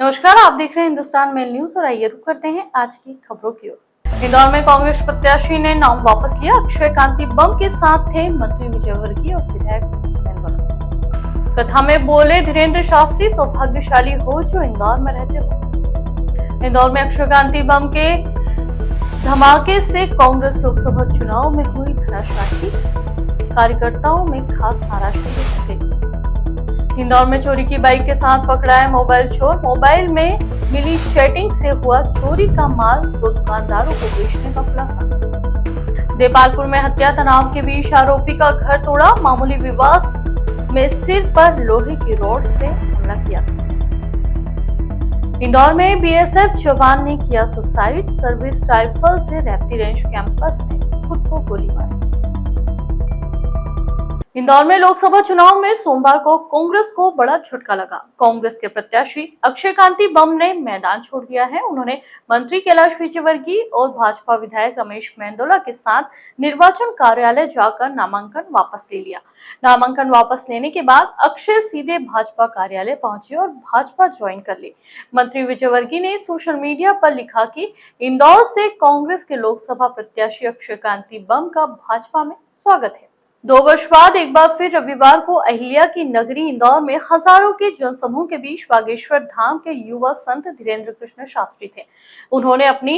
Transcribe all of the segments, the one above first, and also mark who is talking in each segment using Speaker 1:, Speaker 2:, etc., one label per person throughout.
Speaker 1: नमस्कार, आप देख रहे हैं हिंदुस्तान मेल न्यूज और आइए रुक करते हैं आज की खबरों की ओर। इंदौर में कांग्रेस प्रत्याशी ने नाम वापस लिया। अक्षय कांति बम के साथ थे मंत्री विजयवर्गीय और विधायक मेंदोला। कथा में बोले धीरेन्द्र शास्त्री, सौभाग्यशाली हो जो इंदौर में रहते हो। इंदौर में अक्षय कांति बम के धमाके से कांग्रेस लोकसभा चुनाव में हुई धराशायी, कार्यकर्ताओं में खास नाराजगी देखी गई। इंदौर में चोरी की बाइक के साथ पकड़ा है मोबाइल चोर। मोबाइल में मिली चैटिंग से हुआ चोरी का माल, दो दुकानदारों को बेचने का खुलासा। देपालपुर में हत्या, तनाव के बीच आरोपी का घर तोड़ा। मामूली विवाद में सिर पर लोहे की रॉड से हमला किया। इंदौर में बीएसएफ जवान ने किया सुसाइड। सर्विस राइफल से रैप्ती रेंज कैंपस में खुद को गोली मारी। इंदौर में लोकसभा चुनाव में सोमवार को कांग्रेस को बड़ा झटका लगा। कांग्रेस के प्रत्याशी अक्षय कांति बम ने मैदान छोड़ दिया है। उन्होंने मंत्री कैलाश विजयवर्गीय और भाजपा विधायक रमेश मेंदोला के साथ निर्वाचन कार्यालय जाकर नामांकन वापस ले लिया। नामांकन वापस लेने के बाद अक्षय सीधे भाजपा कार्यालय पहुंचे और भाजपा ज्वाइन कर ली। मंत्री विजयवर्गीय ने सोशल मीडिया पर लिखा कि इंदौर से कांग्रेस के लोकसभा प्रत्याशी अक्षय कांति बम का भाजपा में स्वागत है। 2 वर्ष बाद एक बार फिर रविवार को अहिल्या की नगरी इंदौर में हजारों के जनसमूह के बीच बागेश्वर धाम के युवा संत धीरेन्द्र कृष्ण शास्त्री थे। उन्होंने अपनी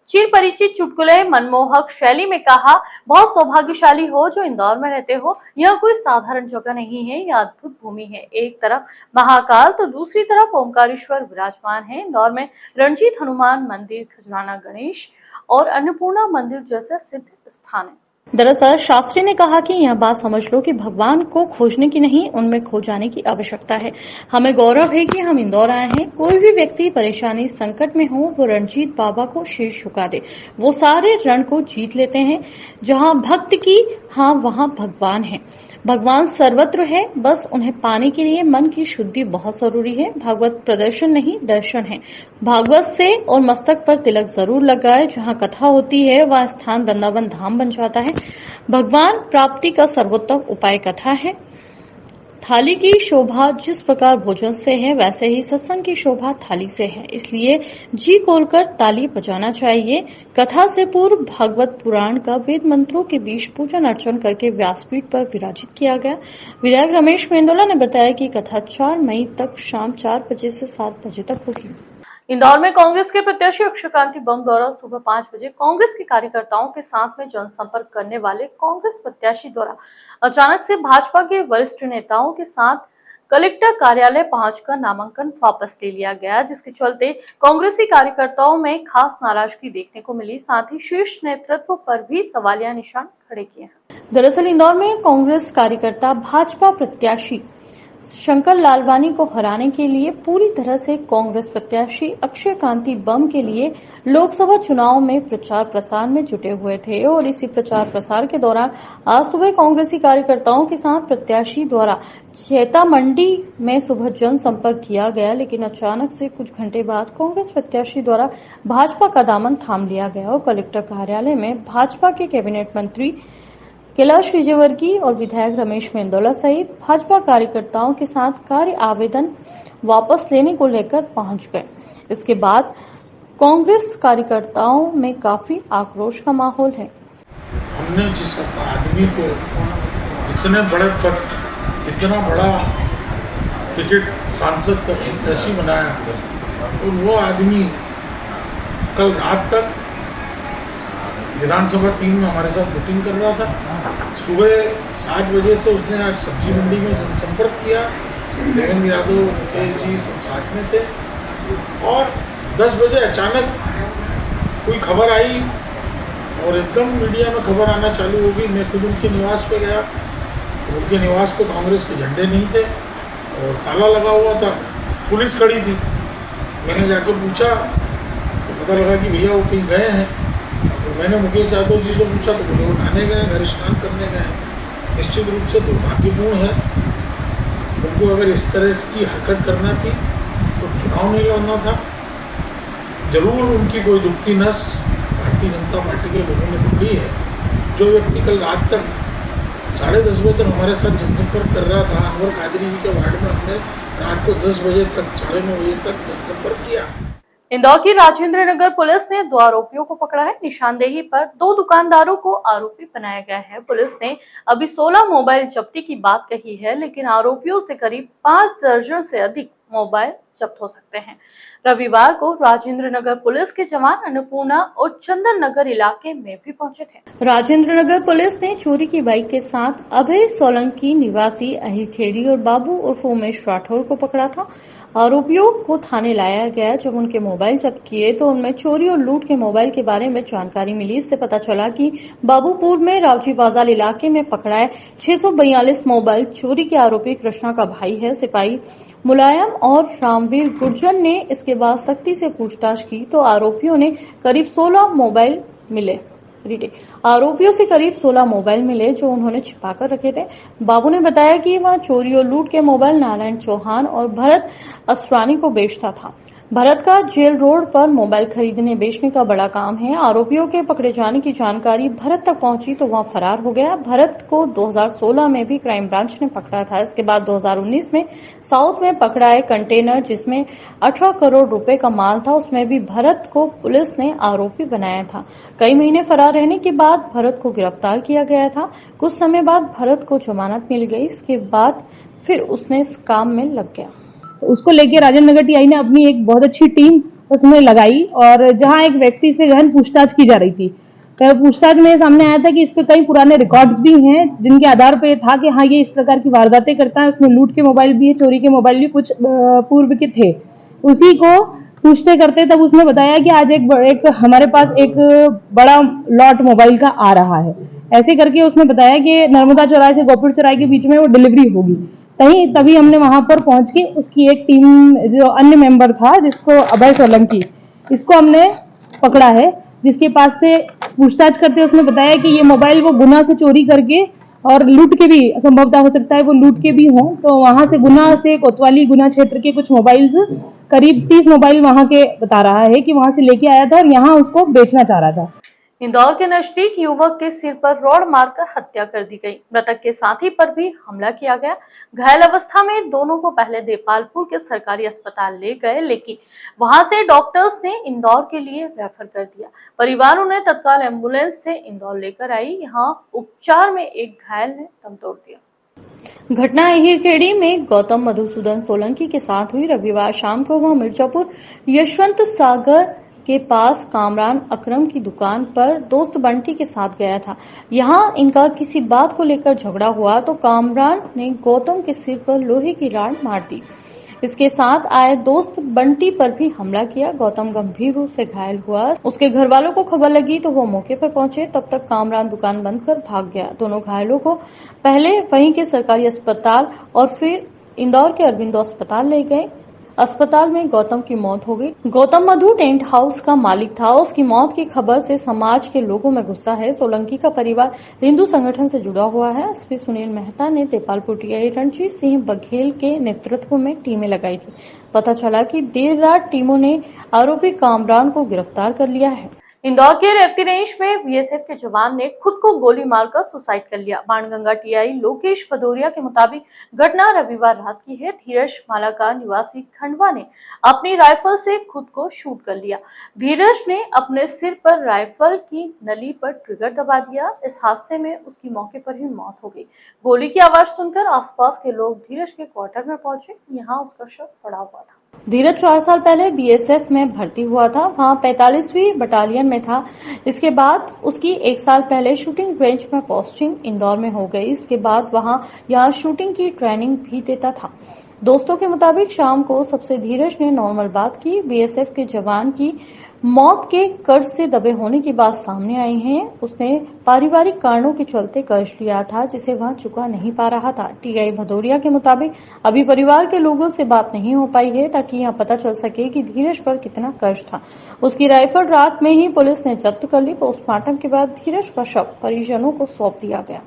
Speaker 1: चिर परिचित चुटकुले मनमोहक शैली में कहा, बहुत सौभाग्यशाली हो जो इंदौर में रहते हो। यह कोई साधारण जगह नहीं है, यह अद्भुत भूमि है। एक तरफ महाकाल तो दूसरी तरफ ओंकारेश्वर विराजमान है। इंदौर में रणजीत हनुमान मंदिर, खजराना गणेश और अन्नपूर्णा मंदिर जैसे सिद्ध स्थान है। दरअसल शास्त्री ने कहा कि यह बात समझ लो कि भगवान को खोजने की नहीं, उनमें खो जाने की आवश्यकता है। हमें गौरव है कि हम इंदौर आए हैं। कोई भी व्यक्ति परेशानी संकट में हो, वो रणजीत बाबा को शीश झुका दे। वो सारे रण को जीत लेते हैं। जहां भक्त की हाँ वहां भगवान है। भगवान सर्वत्र है, बस उन्हें पाने के लिए मन की शुद्धि बहुत जरूरी है। भागवत प्रदर्शन नहीं, दर्शन है। भागवत से और मस्तक पर तिलक जरूर लगाए। जहां कथा होती है वह स्थान वृंदावन धाम बन जाता है। भगवान प्राप्ति का सर्वोत्तम उपाय कथा है। थाली की शोभा जिस प्रकार भोजन से है, वैसे ही सत्संग की शोभा थाली से है। इसलिए जी खोलकर ताली बजाना चाहिए। कथा से पूर्व भागवत पुराण का वेद मंत्रों के बीच पूजन अर्चन करके व्यासपीठ पर विराजित किया गया। विधायक रमेश मेंदोला ने बताया कि कथा 4 मई तक शाम 4 बजे से 7 बजे तक होगी। इंदौर में कांग्रेस के प्रत्याशी अक्षय कांति बम द्वारा सुबह 5 बजे कांग्रेस के कार्यकर्ताओं के साथ में जनसंपर्क करने वाले कांग्रेस प्रत्याशी द्वारा अचानक से भाजपा के वरिष्ठ नेताओं के साथ कलेक्टर कार्यालय पहुंचकर नामांकन वापस ले लिया गया, जिसके चलते कांग्रेसी कार्यकर्ताओं में खास नाराजगी देखने को मिली। साथ ही शीर्ष नेतृत्व पर भी सवालिया निशान खड़े किए हैं। दरअसल इंदौर में कांग्रेस कार्यकर्ता भाजपा प्रत्याशी शंकर लालवानी को हराने के लिए पूरी तरह से कांग्रेस प्रत्याशी अक्षय कांति बम के लिए लोकसभा चुनाव में प्रचार प्रसार में जुटे हुए थे और इसी प्रचार प्रसार के दौरान आज सुबह कांग्रेसी कार्यकर्ताओं के साथ प्रत्याशी द्वारा चेता मंडी में सुबह जनसंपर्क किया गया, लेकिन अचानक से कुछ घंटे बाद कांग्रेस प्रत्याशी द्वारा भाजपा का दामन थाम लिया गया और कलेक्टर कार्यालय में भाजपा के कैबिनेट मंत्री कैलाश विजयवर्गीय और विधायक रमेश मेंदोला सहित भाजपा कार्यकर्ताओं के साथ कार्य आवेदन वापस लेने को लेकर पहुंच गए। इसके बाद कांग्रेस कार्यकर्ताओं में काफी आक्रोश का माहौल है।
Speaker 2: हमने जिस आदमी को इतने बड़े पद, इतना बड़ा टिकट सांसद का प्रत्याशी बनाया और वो आदमी कल रात तक विधानसभा 3 में हमारे साथ मीटिंग कर रहा था। सुबह 7 बजे से उसने आज सब्जी मंडी में जनसंपर्क किया। देवेंद्र यादव, मुकेश जी सब साथ में थे और 10 बजे अचानक कोई खबर आई और एकदम मीडिया में खबर आना चालू हो गई। मैं खुद उनके निवास पे गया। उनके निवास पे कांग्रेस के झंडे नहीं थे और ताला लगा हुआ था, पुलिस खड़ी थी। मैंने जाकर पूछा तो पता लगा कि भैया वो कहीं गए हैं। तो मैंने मुकेश यादव जी से पूछा तो बोले वो नहाने गए, घर स्नान करने गए। निश्चित रूप से दुर्भाग्यपूर्ण है। उनको अगर इस तरह की हरकत करना थी तो चुनाव नहीं लड़ना था। जरूर उनकी कोई दुखती नस भारतीय जनता पार्टी के लोगों ने पकड़ी है। जो व्यक्ति कल रात तक 10:30 बजे तक हमारे साथ जनसंपर्क कर रहा था, अनवर कादरी जी के वार्ड में हमने रात को 10 बजे तक 9:30 बजे तक जनसंपर्क किया।
Speaker 1: इंदौर की राजेंद्र नगर पुलिस ने 2 आरोपियों को पकड़ा है। निशानदेही पर 2 दुकानदारों को आरोपी बनाया गया है। पुलिस ने अभी 16 मोबाइल जब्ती की बात कही है, लेकिन आरोपियों से करीब 5 दर्जन से अधिक मोबाइल जब्त हो सकते हैं। रविवार को राजेंद्र नगर पुलिस के जवान अन्नपूर्णा और चंदन नगर इलाके में भी पहुंचे थे। राजेंद्र नगर पुलिस ने चोरी की बाइक के साथ अभय सोलंकी निवासी अहिरखेड़ी और बाबू उर्फ उमेश राठौर को पकड़ा था। आरोपियों को थाने लाया गया। जब उनके मोबाइल जब्त किए तो उनमें चोरी और लूट के मोबाइल के बारे में जानकारी मिली। इससे पता चला कि बाबूपुर में रावजी बाजार इलाके में पकड़ाए 642 मोबाइल चोरी के आरोपी कृष्णा का भाई है। सिपाही मुलायम और रामवीर गुर्जर ने इसके बाद सख्ती से पूछताछ की तो आरोपियों से करीब 16 मोबाइल मिले जो उन्होंने छिपाकर रखे थे। बाबू ने बताया कि वह चोरी और लूट के मोबाइल नारायण चौहान और भरत असरानी को बेचता था। भरत का जेल रोड पर मोबाइल खरीदने बेचने का बड़ा काम है। आरोपियों के पकड़े जाने की जानकारी भरत तक पहुंची तो वह फरार हो गया। भरत को 2016 में भी क्राइम ब्रांच ने पकड़ा था। इसके बाद 2019 में साउथ में पकड़ा है कंटेनर जिसमें 18 करोड़ रुपए का माल था, उसमें भी भरत को पुलिस ने आरोपी बनाया था। कई महीने फरार रहने के बाद भरत को गिरफ्तार किया गया था। कुछ समय बाद भरत को जमानत मिल गई। इसके बाद फिर उसने इस काम में लग गया।
Speaker 3: तो उसको लेके राजेंद्र नगर टीआई ने अपनी एक बहुत अच्छी टीम उसमें लगाई और जहां एक व्यक्ति से गहन पूछताछ की जा रही थी। तो पूछताछ में सामने आया था कि इस पे कई पुराने रिकॉर्ड्स भी हैं जिनके आधार पर था कि हाँ ये इस प्रकार की वारदातें करता है। उसमें लूट के मोबाइल भी है, चोरी के मोबाइल भी कुछ पूर्व के थे। उसी को पूछते करते तब उसने बताया कि आज एक हमारे पास एक बड़ा लॉट मोबाइल का आ रहा है। ऐसे करके उसने बताया कि नर्मदा चौराहे से गोपुर चौराहे के बीच में वो डिलीवरी होगी। तभी हमने वहां पर पहुंच के उसकी एक टीम जो अन्य मेंबर था जिसको अभय सोलंकी, इसको हमने पकड़ा है, जिसके पास से पूछताछ करते उसने बताया कि ये मोबाइल वो गुना से चोरी करके और लूट के भी संभवतः हो सकता है वो लूट के भी हों। तो वहां से गुना से कोतवाली गुना क्षेत्र के कुछ मोबाइल्स करीब 30 मोबाइल वहां के बता रहा है कि वहां से लेके आया था और यहाँ उसको बेचना चाह रहा था।
Speaker 1: इंदौर के नजदीक युवक के सिर पर रॉड मारकर हत्या कर दी गई। मृतक के साथी पर भी हमला किया गया। घायल अवस्था में दोनों को पहले देपालपुर के सरकारी अस्पताल ले गए, लेकिन वहां से डॉक्टर्स ने इंदौर के लिए रेफर कर दिया। परिवार उन्हें तत्काल एम्बुलेंस से इंदौर लेकर आई। यहाँ उपचार में एक घायल ने दम तोड़ दिया। घटना अहिरखेड़ी में गौतम मधुसूदन सोलंकी के साथ हुई। रविवार शाम को वह मिर्जापुर यशवंत सागर के पास कामरान अकरम की दुकान पर दोस्त बंटी के साथ गया था। यहां इनका किसी बात को लेकर झगड़ा हुआ तो कामरान ने गौतम के सिर पर लोहे की राड मार दी। इसके साथ आए दोस्त बंटी पर भी हमला किया। गौतम गंभीर रूप से घायल हुआ। उसके घर वालों को खबर लगी तो वो मौके पर पहुंचे। तब तक कामरान दुकान बंद कर भाग गया। दोनों घायलों को पहले वहीं के सरकारी अस्पताल और फिर इंदौर के अरविंदो अस्पताल ले गए। अस्पताल में गौतम की मौत हो गई। गौतम मधु टेंट हाउस का मालिक था। उसकी मौत की खबर से समाज के लोगों में गुस्सा है। सोलंकी का परिवार हिंदू संगठन से जुड़ा हुआ है। एसपी सुनील मेहता ने देपालपुर टीआई रणजीत सिंह बघेल के नेतृत्व में टीमें लगाई थी। पता चला कि देर रात टीमों ने आरोपी कामरान को गिरफ्तार कर लिया है। इंदौर के रेवती रेंज में बीएसएफ के जवान ने खुद को गोली मारकर सुसाइड कर लिया। बाणगंगा टीआई लोकेश भदौरिया के मुताबिक घटना रविवार रात की है। धीरज मालाका निवासी खंडवा ने अपनी राइफल से खुद को शूट कर लिया। धीरज ने अपने सिर पर राइफल की नली पर ट्रिगर दबा दिया। इस हादसे में उसकी मौके पर ही मौत हो गई। गोली की आवाज सुनकर आसपास के लोग धीरज के क्वार्टर में पहुंचे। यहाँ उसका शव पड़ा हुआ था। धीरज 4 साल पहले बीएसएफ में भर्ती हुआ था। वहां 45वीं बटालियन में था। इसके बाद उसकी 1 साल पहले शूटिंग रेंज में पोस्टिंग इंदौर में हो गई। इसके बाद यहाँ शूटिंग की ट्रेनिंग भी देता था। दोस्तों के मुताबिक शाम को सबसे धीरज ने नॉर्मल बात की। बीएसएफ के जवान की मौत के कर्ज से दबे होने की बात सामने आई है। उसने पारिवारिक कारणों के चलते कर्ज लिया था जिसे वह चुका नहीं पा रहा था। टीआई भदौरिया के मुताबिक अभी परिवार के लोगों से बात नहीं हो पाई है ताकि यह पता चल सके कि धीरज पर कितना कर्ज था। उसकी राइफल रात में ही पुलिस ने जब्त कर ली। पोस्टमार्टम के बाद धीरज का शव परिजनों को सौंप दिया गया।